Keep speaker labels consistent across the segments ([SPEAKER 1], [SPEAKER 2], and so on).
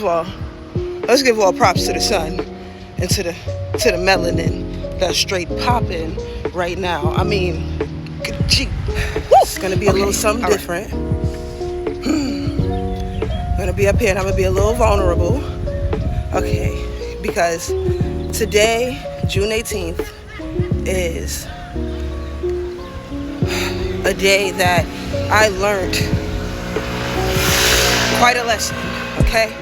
[SPEAKER 1] Well, let's give all props to the sun and to the melanin that's straight popping right now. I mean, gee, it's gonna be a little something different. I'm gonna be up here and I'm gonna be a little vulnerable. Okay, because today, June 18th, is a day that I learned quite a lesson, okay?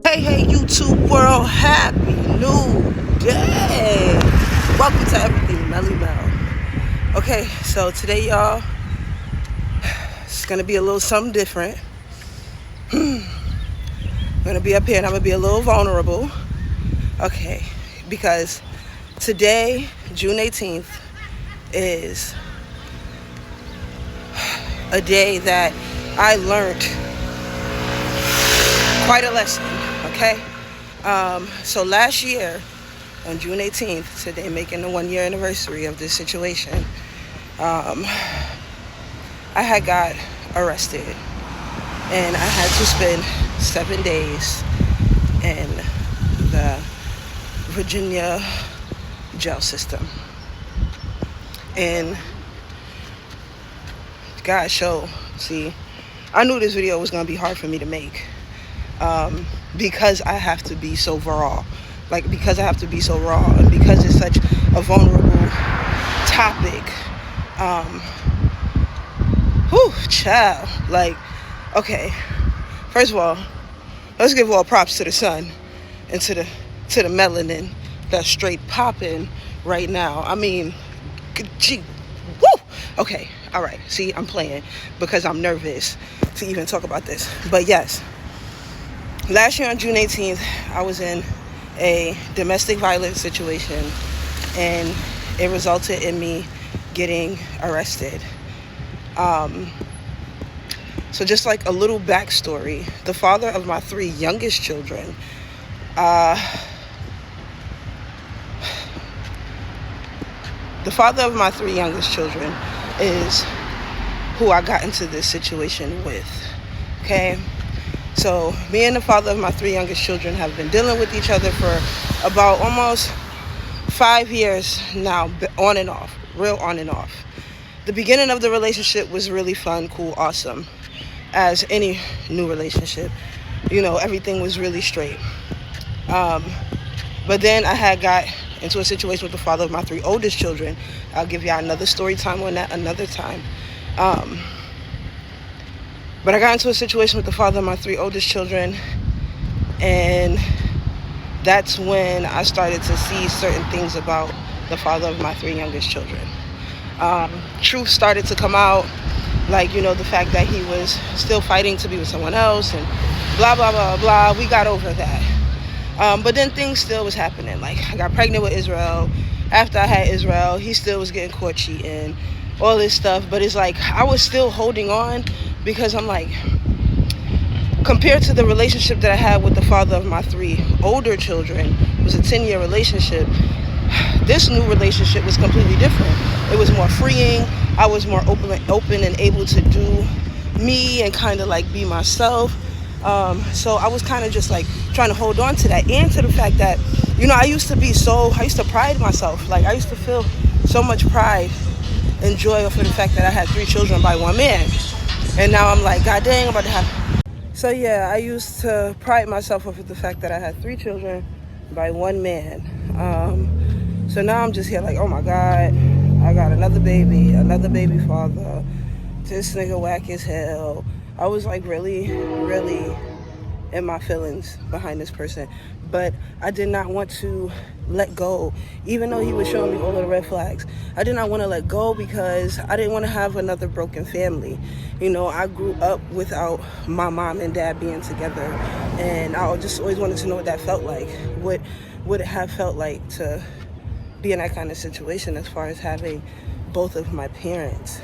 [SPEAKER 1] Hey, YouTube world, happy new day. Welcome to everything, Melly Mel. Okay, so today, y'all, it's gonna be a little something different. I'm gonna be up here and I'm gonna be a little vulnerable. Okay, because today, June 18th, is a day that I learned quite a lesson, okay? So last year, on June 18th, today making the 1 year anniversary of this situation, I had got arrested and I had to spend 7 days in the Virginia jail system. And God show, see, I knew this video was gonna be hard for me to make, because I have to be so raw, and because it's such a vulnerable topic. Child, okay, first of all, let's give all props to the sun and to the melanin that's straight popping right now. I mean, gee, woo! Okay, all right, see, I'm playing because I'm nervous to even talk about this. But yes, last year on June 18th, I was in a domestic violence situation and it resulted in me getting arrested. So just like a little backstory, the father of my 3 youngest children, is who I got into this situation with, okay? So me and the father of my 3 youngest children have been dealing with each other for about almost 5 years now, on and off, real on and off. The beginning of the relationship was really fun, cool, awesome. As any new relationship, everything was really straight. But then I had got into a situation with the father of my 3 oldest children. I'll give y'all another story time on that another time. But I got into a situation with the father of my 3 oldest children, and that's when I started to see certain things about the father of my 3 youngest children. Truth started to come out, the fact that he was still fighting to be with someone else and blah, blah, blah, blah. We got over that. But then things still was happening. I got pregnant with Israel. After I had Israel, he still was getting caught cheating, all this stuff. But it's I was still holding on because I'm compared to the relationship that I had with the father of my 3 older children, it was a 10-year relationship. This new relationship was completely different. It was more freeing. I was more open and able to do me and kind of be myself. So I was kind of just trying to hold on to that, and to the fact that, I used to pride myself. I used to feel so much pride and joy for the fact that I had 3 children by one man. And now I'm God dang, I'm about to have. So yeah, I used to pride myself off of the fact that I had 3 children by one man. So now I'm just here oh my God, I got another baby father. This nigga whack as hell. I was really, really in my feelings behind this person. But I did not want to let go, even though he was showing me all of the red flags. I did not want to let go because I didn't want to have another broken family. I grew up without my mom and dad being together, and I just always wanted to know what that felt like. What would it have felt like to be in that kind of situation as far as having both of my parents?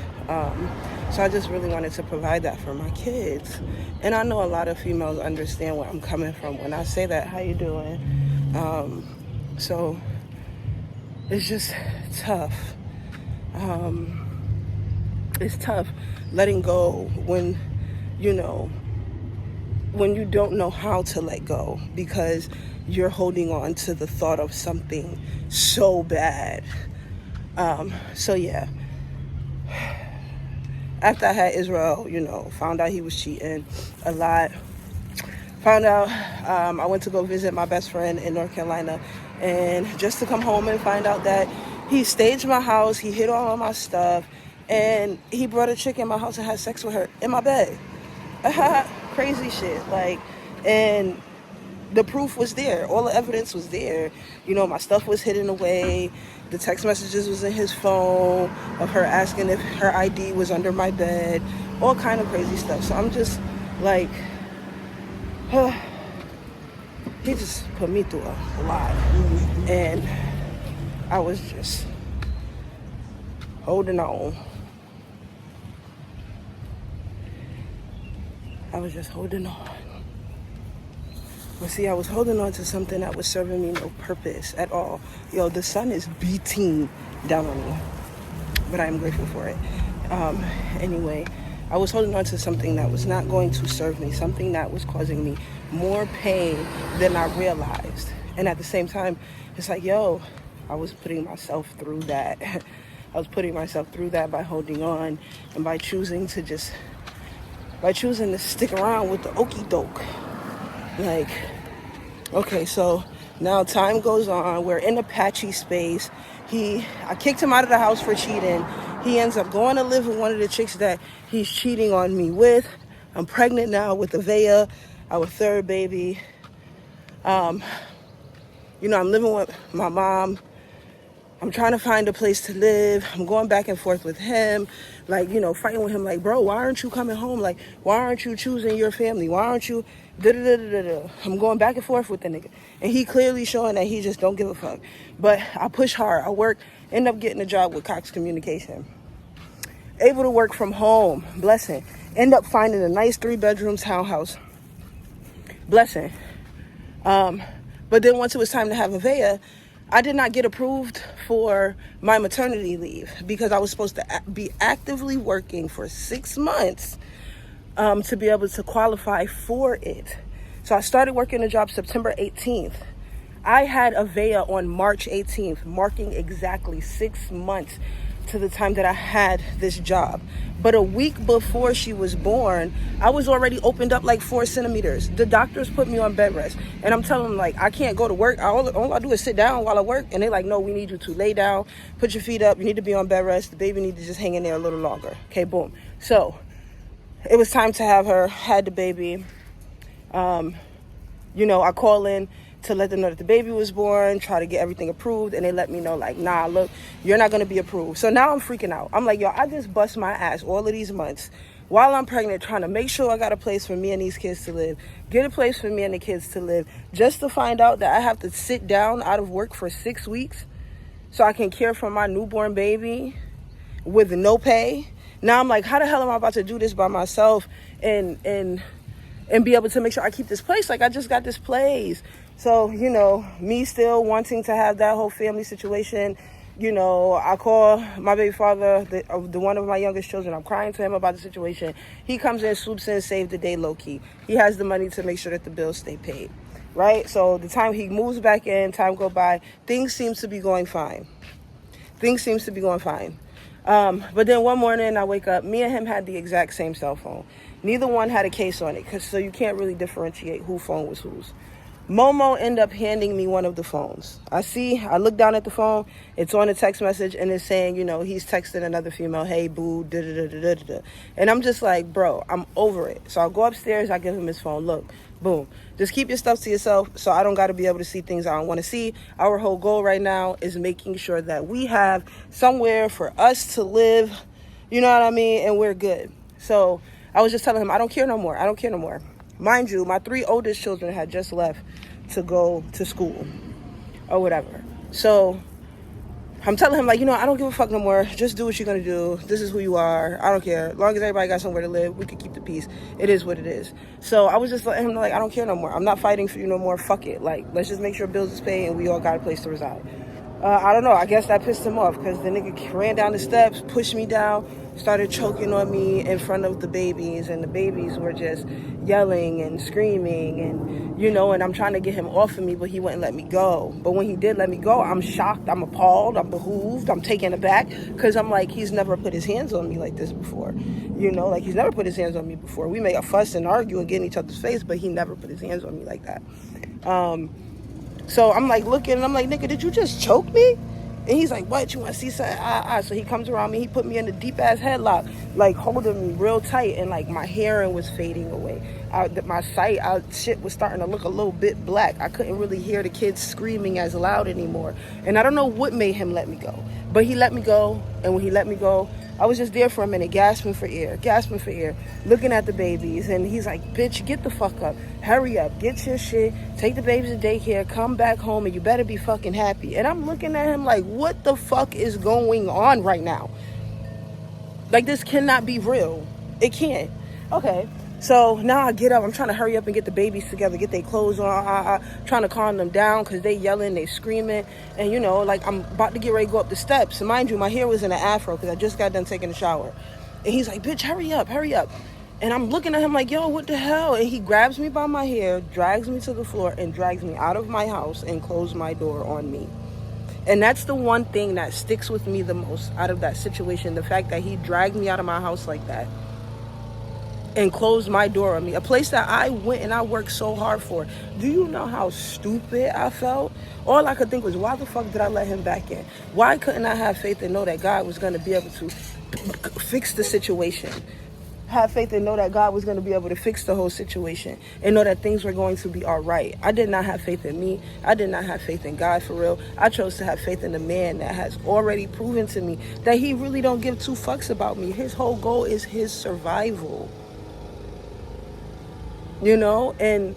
[SPEAKER 1] So I just really wanted to provide that for my kids. And I know a lot of females understand where I'm coming from when I say that. How you doing? So it's just tough. It's tough letting go when you know, when you don't know how to let go because you're holding on to the thought of something so bad. So yeah, after I had Israel, you know, found out he was cheating a lot. Found out, I went to go visit my best friend in North Carolina, and just to come home and find out that he staged my house, he hid all of my stuff, and he brought a chick in my house and had sex with her in my bed. Crazy shit, like, and the proof was there. All the evidence was there. You know, my stuff was hidden away. The text messages was in his phone of her asking if her ID was under my bed. All kind of crazy stuff. So I'm just like, he just put me through a lot. And I was just holding on. I was just holding on. But see, I was holding on to something that was serving me no purpose at all. Yo, the sun is beating down on me, but I am grateful for it. Anyway, I was holding on to something that was not going to serve me, something that was causing me more pain than I realized. And at the same time, it's like, yo, I was putting myself through that. I was putting myself through that by holding on and by choosing to stick around with the okie doke. Like, okay, so now time goes on. We're in a patchy space. I kicked him out of the house for cheating. He ends up going to live with one of the chicks that he's cheating on me with. I'm pregnant now with Avea, our third baby. I'm living with my mom. I'm trying to find a place to live. I'm going back and forth with him, like, you know, fighting with him, like, bro, why aren't you coming home? Like, why aren't you choosing your family? Why aren't you da-da-da-da-da? I'm going back and forth with the nigga. And he clearly showing that he just don't give a fuck. But I push hard. I work, end up getting a job with Cox Communication. Able to work from home. Blessing. End up finding a nice 3-bedroom townhouse. Blessing. But then once it was time to have Avea, I did not get approved for my maternity leave because I was supposed to be actively working for 6 months to be able to qualify for it. So I started working a job September 18th. I had Avea on March 18th, marking exactly 6 months to the time that I had this job. But a week before she was born, I was already opened up like 4 centimeters. The doctors put me on bed rest. And I'm telling them, like, I can't go to work. All I do is sit down while I work. And they're like, no, we need you to lay down, put your feet up. You need to be on bed rest. The baby needs to just hang in there a little longer. Okay, boom. So it was time to have her, had the baby. I call in to let them know that the baby was born, try to get everything approved, and they let me know, like, nah, look, you're not going to be approved. So now I'm freaking out. I'm like, yo, I just bust my ass all of these months while I'm pregnant, trying to make sure I got a place for me and these kids to live, get a place for me and the kids to live, just to find out that I have to sit down out of work for 6 weeks so I can care for my newborn baby with no pay. Now I'm like, how the hell am I about to do this by myself and be able to make sure I keep this place? Like, I just got this place. So, me still wanting to have that whole family situation, I call my baby father, the one of my youngest children. I'm crying to him about the situation. He comes in, swoops in, save the day low-key. He has the money to make sure that the bills stay paid, right? So the time he moves back in, time go by, things seem to be going fine. But then one morning I wake up, me and him had the exact same cell phone. Neither one had a case on it, so you can't really differentiate whose phone was whose. Momo ended up handing me one of the phones. I look down at the phone, it's on a text message, and it's saying, he's texting another female, hey, boo, da-da-da-da-da-da. And I'm just like, bro, I'm over it. So I go upstairs, I give him his phone, look, boom. Just keep your stuff to yourself so I don't got to be able to see things I don't want to see. Our whole goal right now is making sure that we have somewhere for us to live, you know what I mean, and we're good. So I was just telling him, I don't care no more. Mind you, my 3 oldest children had just left to go to school or whatever. So I'm telling him, like, I don't give a fuck no more. Just do what you're going to do. This is who you are. I don't care. As long as everybody got somewhere to live, we can keep the peace. It is what it is. So I was just letting him know, like, I don't care no more. I'm not fighting for you no more. Fuck it. Like, let's just make sure bills is paid and we all got a place to reside. I don't know. I guess that pissed him off because the nigga ran down the steps, pushed me down, started choking on me in front of the babies, and the babies were just yelling and screaming, and and I'm trying to get him off of me, but he wouldn't let me go. But when he did let me go, I'm shocked, I'm appalled, I'm behooved, I'm taken aback, because I'm like, he's never put his hands on me like this before. Like he's never put his hands on me before. We may fuss and argue and get in each other's face, but he never put his hands on me like that. So I'm like looking, and I'm like, nigga, did you just choke me? And he's like, what, you want to see something? So he comes around me, he put me in a deep ass headlock, like holding me real tight, and like my hearing was fading away. My sight, shit was starting to look a little bit black. I couldn't really hear the kids screaming as loud anymore. And I don't know what made him let me go, but he let me go. And when he let me go, I was just there for a minute, gasping for air, looking at the babies. And he's like, bitch, get the fuck up. Hurry up, get your shit, take the babies to daycare, come back home, and you better be fucking happy. And I'm looking at him like, what the fuck is going on right now? Like, this cannot be real. It can't. Okay. So now I get up. I'm trying to hurry up and get the babies together, get their clothes on. Trying to calm them down because they yelling, they screaming. And, like I'm about to get ready to go up the steps. And mind you, my hair was in an afro because I just got done taking a shower. And he's like, bitch, hurry up. And I'm looking at him like, yo, what the hell? And he grabs me by my hair, drags me to the floor, and drags me out of my house and closed my door on me. And that's the one thing that sticks with me the most out of that situation. The fact that he dragged me out of my house like that and closed my door on me, a place that I went and I worked so hard for. Do you know how stupid I felt? All I could think was, why the fuck did I let him back in? Why couldn't I have faith and know that God was going to be able to fix the situation? Have faith and know that God was going to be able to fix the whole situation and know that things were going to be all right. I did not have faith in me. I did not have faith in God for real. I chose to have faith in the man that has already proven to me that he really don't give two fucks about me. His whole goal is his survival. And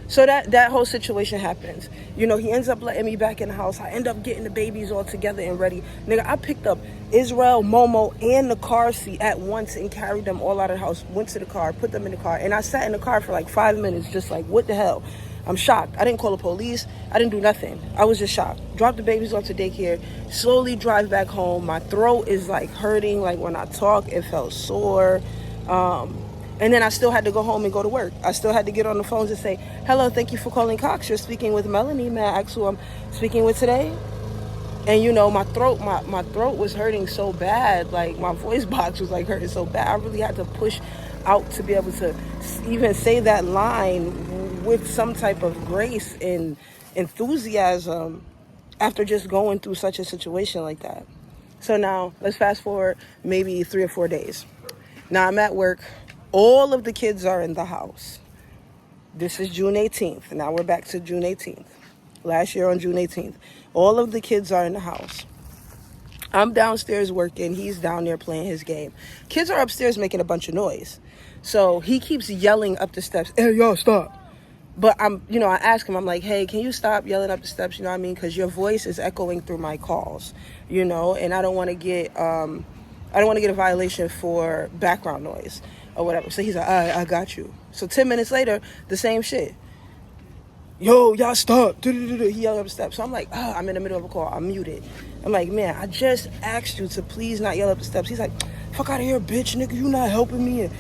[SPEAKER 1] so that whole situation happens. He ends up letting me back in the house. I end up getting the babies all together and ready. Nigga, I picked up Israel, Momo, and the car seat at once and carried them all out of the house, went to the car, put them in the car, and I sat in the car for like 5 minutes just like, what the hell? I'm shocked. I didn't call the police. I didn't do nothing. I was just shocked. Dropped the babies off to daycare, slowly drive back home. My throat is like hurting. Like when I talk, it felt sore. And then I still had to go home and go to work. I still had to get on the phones and say, hello, thank you for calling Cox. You're speaking with Melanie. May I ask who I'm speaking with today? And my throat was hurting so bad. Like my voice box was like hurting so bad. I really had to push out to be able to even say that line with some type of grace and enthusiasm after just going through such a situation like that. So now let's fast forward maybe 3 or 4 days. Now I'm at work. All of the kids are in the house. This is June 18th. Now we're back to June 18th. Last year on June 18th. All of the kids are in the house. I'm downstairs working. He's down there playing his game. Kids are upstairs making a bunch of noise. So he keeps yelling up the steps, hey, yo, stop. But I ask him, I'm like, hey, can you stop yelling up the steps? You know what I mean? Because your voice is echoing through my calls, and I don't want to get a violation for background noise or whatever. So he's like, all right, I got you. So 10 minutes later, the same shit. Yo, y'all stop. He yelled up the steps. So I'm like, I'm in the middle of a call. I'm muted. I'm like, man, I just asked you to please not yell up the steps. He's like, fuck out of here, bitch, nigga. You not helping me. And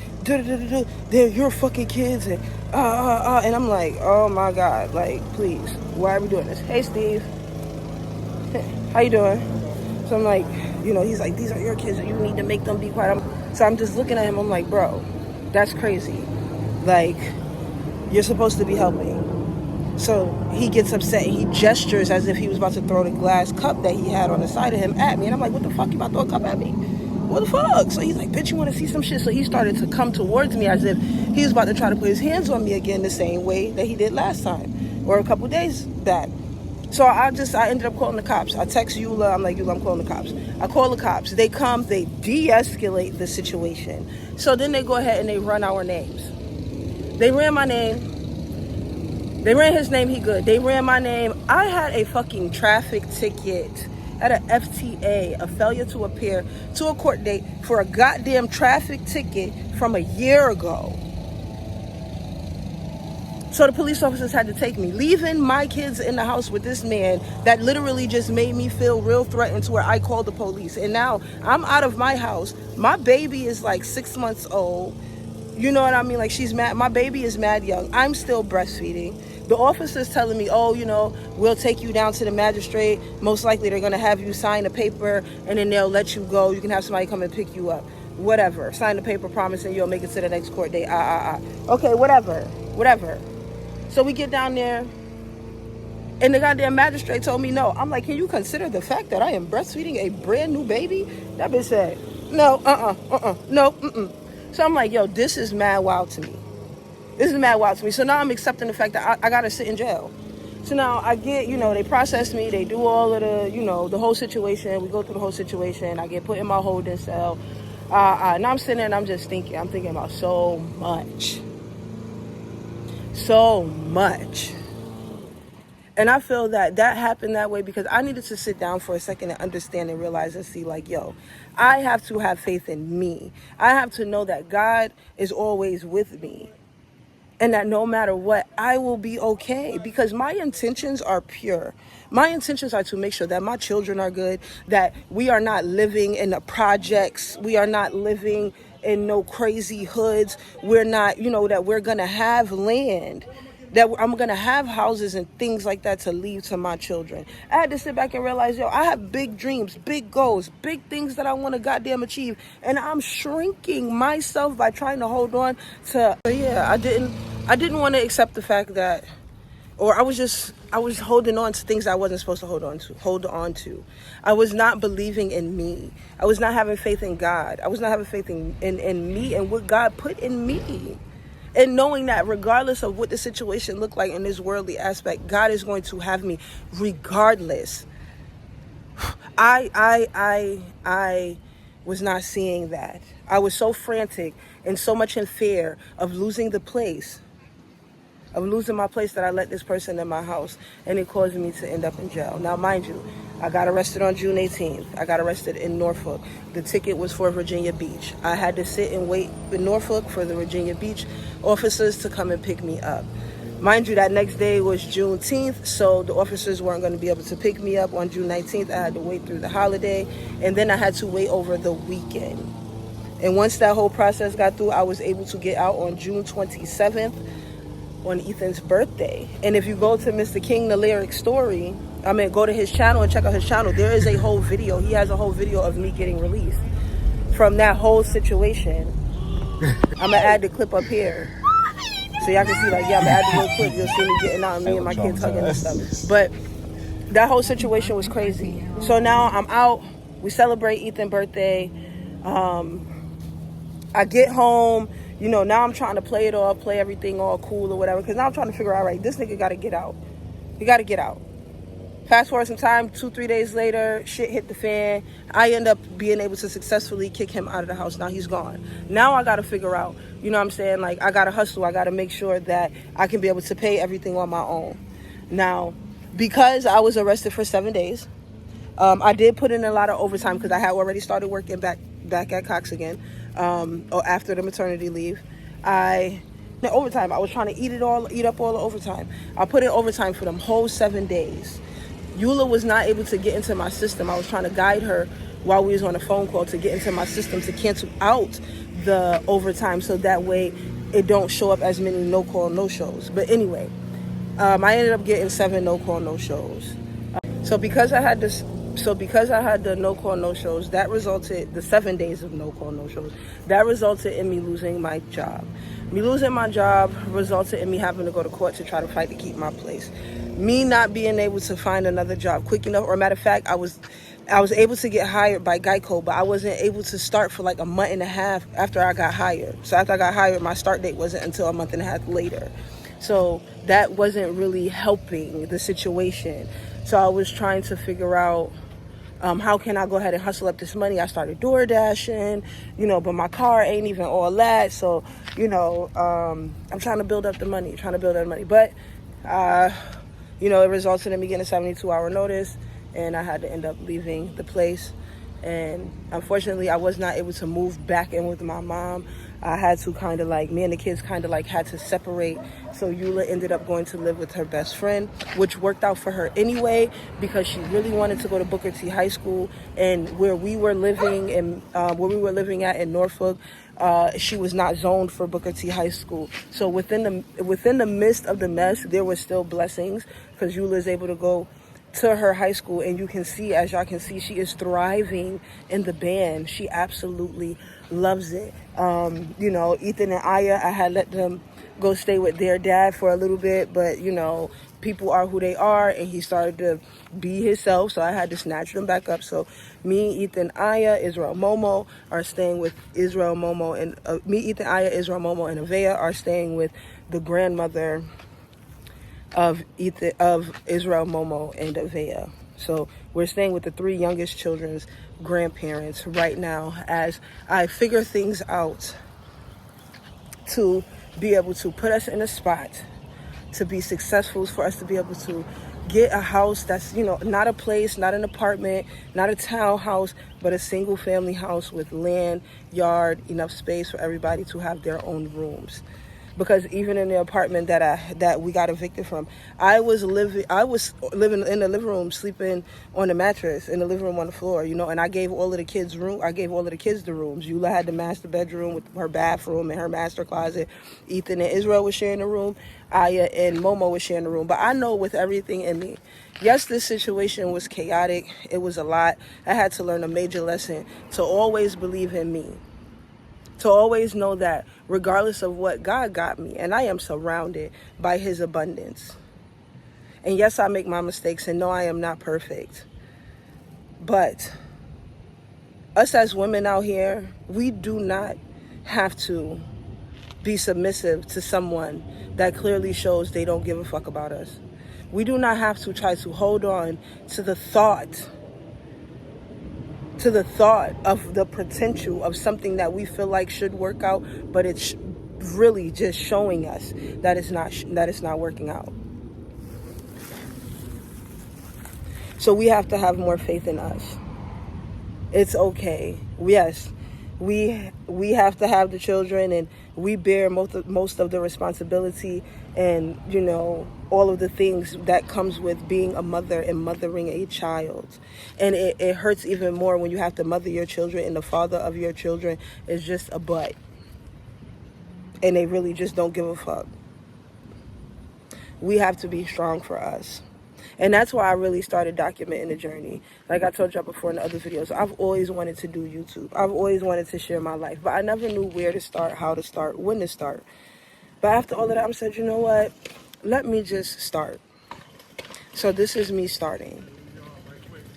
[SPEAKER 1] they're your fucking kids. And And I'm like, oh my God, like, please, why are we doing this? Hey, Steve. How you doing? So I'm like, he's like, these are your kids. You need to make them be quiet. So I'm just looking at him. I'm like, bro, that's crazy. Like, you're supposed to be helping. So he gets upset. He gestures as if he was about to throw the glass cup that he had on the side of him at me. And I'm like, what the fuck? You about to throw a cup at me? What the fuck? So he's like, bitch, you want to see some shit? So he started to come towards me as if he was about to try to put his hands on me again the same way that he did last time or a couple days back. So I ended up calling the cops. I text Eula. I'm like, Eula, I'm calling the cops. I call the cops. They come. They de-escalate the situation. So then they go ahead and they run our names. They ran my name. They ran his name. He good. They ran my name. I had a fucking traffic ticket at a FTA, a failure to appear to a court date for a goddamn traffic ticket from a year ago. So the police officers had to take me, leaving my kids in the house with this man that literally just made me feel real threatened to where I called the police. And now I'm out of my house. My baby is like 6 months old. You know what I mean? Like, she's mad. My baby is mad young. I'm still breastfeeding. The officer's telling me, oh, we'll take you down to the magistrate. Most likely they're going to have you sign a paper and then they'll let you go. You can have somebody come and pick you up. Whatever. Sign the paper promising you'll make it to the next court date. Okay, whatever. So we get down there and the goddamn magistrate told me no. I'm like, can you consider the fact that I am breastfeeding a brand new baby? That bitch said, no, no. So I'm like, yo, this is mad wild to me. So now I'm accepting the fact that I gotta sit in jail. So now I get, they process me, they do all of the, the whole situation. We go through the whole situation. I get put in my holding cell. Now I'm sitting there and I'm thinking about so much. And I feel that happened that way because I needed to sit down for a second and understand and realize and see, like, yo, I have to have faith in me. I have to know that God is always with me. And that no matter what, I will be okay because my intentions are pure. My intentions are to make sure that my children are good, that we are not living in the projects. We are not living in no crazy hoods. We're not, that we're going to have land, that I'm going to have houses and things like that to leave to my children. I had to sit back and realize, I have big dreams, big goals, big things that I want to goddamn achieve. And I'm shrinking myself by trying to hold on to, I didn't want to accept the fact that, or I was holding on to things I wasn't supposed to hold on to. I was not believing in me. I was not having faith in God. I was not having faith in me and what God put in me. And knowing that regardless of what the situation looked like in this worldly aspect, God is going to have me regardless. I was not seeing that. I was so frantic and so much in fear of losing the place, of losing my place, that I let this person in my house, and it caused me to end up in jail. Now, mind you, I got arrested on June 18th. I got arrested in Norfolk. The ticket was for Virginia Beach. I had to sit and wait in Norfolk for the Virginia Beach officers to come and pick me up. Mind you, that next day was Juneteenth, so the officers weren't going to be able to pick me up on June 19th. I had to wait through the holiday, and then I had to wait over the weekend. And once that whole process got through, I was able to get out on June 27th on Ethan's birthday. And if you go to Mr. King, the lyric story, go to his channel and check out his channel. There is a whole video. He has a whole video of me getting released from that whole situation. I'm going to add the clip up here. So y'all can see, I'm going to add the little clip. You'll see me getting out and me and my kids hugging and stuff. But that whole situation was crazy. So now I'm out. We celebrate Ethan's birthday. I get home. Now I'm trying to play it off, play everything all cool or whatever. Because now I'm trying to figure out, right, this nigga got to get out. He got to get out. Fast forward some time, 2-3 days later, shit hit the fan. I end up being able to successfully kick him out of the house. Now he's gone. Now I got to figure out, I got to hustle. I got to make sure that I can be able to pay everything on my own. Now, because I was arrested for 7 days, I did put in a lot of overtime because I had already started working back at Cox again, or after the maternity leave. The overtime, I was trying to eat up all the overtime. I put in overtime for them whole 7 days. Eula was not able to get into my system. I was trying to guide her while we was on a phone call to get into my system to cancel out the overtime so that way it don't show up as many no-call, no-shows. But anyway, I ended up getting 7 no-call, no-shows. So because I had the no-call, no-shows, that resulted, the 7 days of no-call, no-shows, that resulted in me losing my job. Me losing my job resulted in me having to go to court to try to fight to keep my place. Me not being able to find another job quick enough, or matter of fact, I was able to get hired by Geico, but I wasn't able to start for like a month and a half after I got hired. So after I got hired, my start date wasn't until a month and a half later. So that wasn't really helping the situation. So I was trying to figure out, how can I go ahead and hustle up this money? I started door dashing, but my car ain't even all that. So, I'm trying to build up the money, But, it resulted in me getting a 72-hour notice, and I had to end up leaving the place. And unfortunately, I was not able to move back in with my mom. I had to kind of like, me and the kids kind of like had to separate. So Eula ended up going to live with her best friend, which worked out for her anyway, because she really wanted to go to Booker T High School. And where we were living at in Norfolk, she was not zoned for Booker T High School. So within the midst of the mess, there were still blessings, because Eula is able to go to her high school, and you can see, as y'all can see, she is thriving in the band. She absolutely loves it. You know, Ethan and Aya, I had let them go stay with their dad for a little bit, but you know, people are who they are, and he started to be himself, so I had to snatch them back up. So me, Ethan, Aya, Israel, Momo are staying with Israel, Momo, and me, Ethan, Aya, Israel, Momo, and Avea are staying with the grandmother of Israel, Momo, and Avea. So we're staying with the 3 youngest children's grandparents right now as I figure things out to be able to put us in a spot to be successful, for us to be able to get a house that's, you know, not a place, not an apartment, not a townhouse, but a single family house with land, yard, enough space for everybody to have their own rooms. Because even in the apartment that we got evicted from, I was living in the living room, sleeping on the mattress in the living room on the floor, you know, and I gave all of the kids the rooms. Eula had the master bedroom with her bathroom and her master closet. Ethan and Israel was sharing the room. Aya and Momo was sharing the room. But I know with everything in me, yes, this situation was chaotic. It was a lot. I had to learn a major lesson to always believe in me. To always know that regardless of what, God got me, and I am surrounded by his abundance. And yes, I make my mistakes, and no, I am not perfect. But us as women out here, we do not have to be submissive to someone that clearly shows they don't give a fuck about us. We do not have to try to hold on to the thought of the potential of something that we feel like should work out, but it's really just showing us that it's not working out. So we have to have more faith in us. It's okay. Yes, we have to have the children, and we bear most of the responsibility, and you know, all of the things that comes with being a mother and mothering a child. And it hurts even more when you have to mother your children and the father of your children is just a butt, and they really just don't give a fuck. We have to be strong for us. And that's why I really started documenting the journey. Like I told y'all before in the other videos, I've always wanted to do YouTube. I've always wanted to share my life, but I never knew where to start, how to start, when to start. But after all of that, I said, you know what? Let me just start. So this is me starting.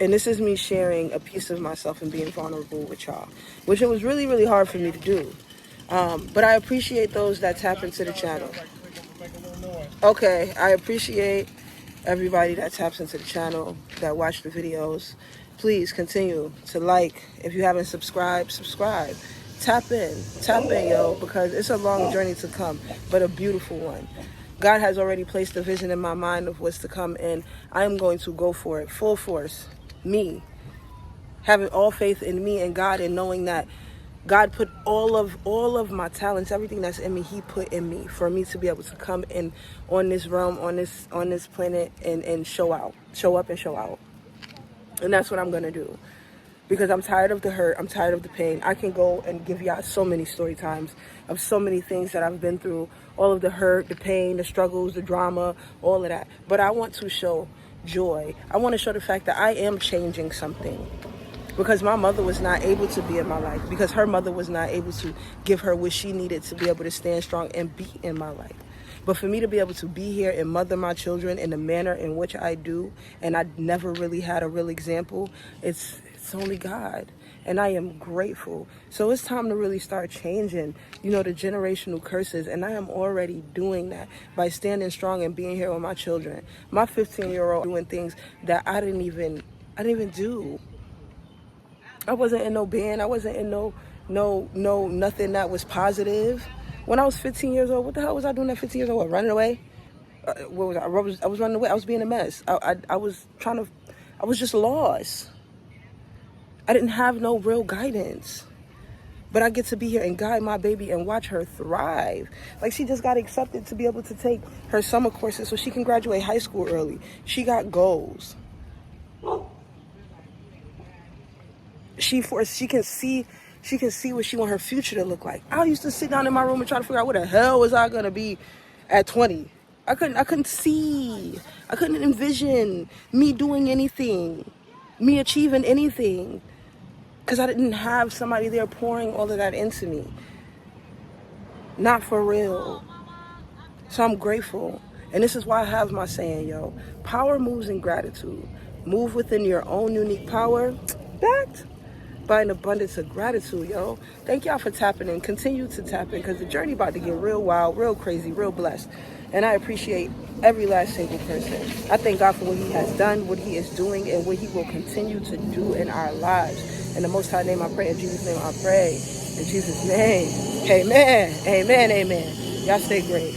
[SPEAKER 1] And this is me sharing a piece of myself and being vulnerable with y'all, which it was really, really hard for me to do. But I appreciate those that tap into the channel. Okay, I appreciate everybody that taps into the channel, that watch the videos. Please continue to like. If you haven't subscribed, subscribe. Tap in, yo, because it's a long journey to come, but a beautiful one. God has already placed a vision in my mind of what's to come, and I am going to go for it, full force. Me, having all faith in me and God, and knowing that God put all of my talents, everything that's in me, he put in me for me to be able to come in on this realm, on this planet, and show up and show out. And that's what I'm gonna do. Because I'm tired of the hurt, I'm tired of the pain. I can go and give y'all so many story times of so many things that I've been through, all of the hurt, the pain, the struggles, the drama, all of that. But I want to show joy. I want to show the fact that I am changing something. Because my mother was not able to be in my life. Because her mother was not able to give her what she needed to be able to stand strong and be in my life. But for me to be able to be here and mother my children in the manner in which I do, and I never really had a real example, it's only God. And I am grateful. So it's time to really start changing, you know, the generational curses. And I am already doing that by standing strong and being here with my children. My 15-year-old doing things that I didn't even do. I wasn't in no band. I wasn't in no nothing that was positive. When I was 15 years old, what the hell was I doing at 15 years old? What, running away? What was I? I was running away. I was being a mess. I was just lost. I didn't have no real guidance. But I get to be here and guide my baby and watch her thrive. Like, she just got accepted to be able to take her summer courses so she can graduate high school early. She got goals. She can see what she want her future to look like. I used to sit down in my room and try to figure out what the hell was I gonna be at 20. I couldn't see. I couldn't envision me doing anything, me achieving anything, because I didn't have somebody there pouring all of that into me. Not for real. So I'm grateful. And this is why I have my saying, yo, power moves in gratitude. Move within your own unique power, backed by an abundance of gratitude, yo. Thank y'all for tapping in. Continue to tap in, because the journey about to get real wild, real crazy, real blessed. And I appreciate every last single person. I thank God for what he has done, what he is doing, and what he will continue to do in our lives. In the Most High name I pray. In Jesus' name I pray. In Jesus' name, amen, amen, amen. Y'all stay great.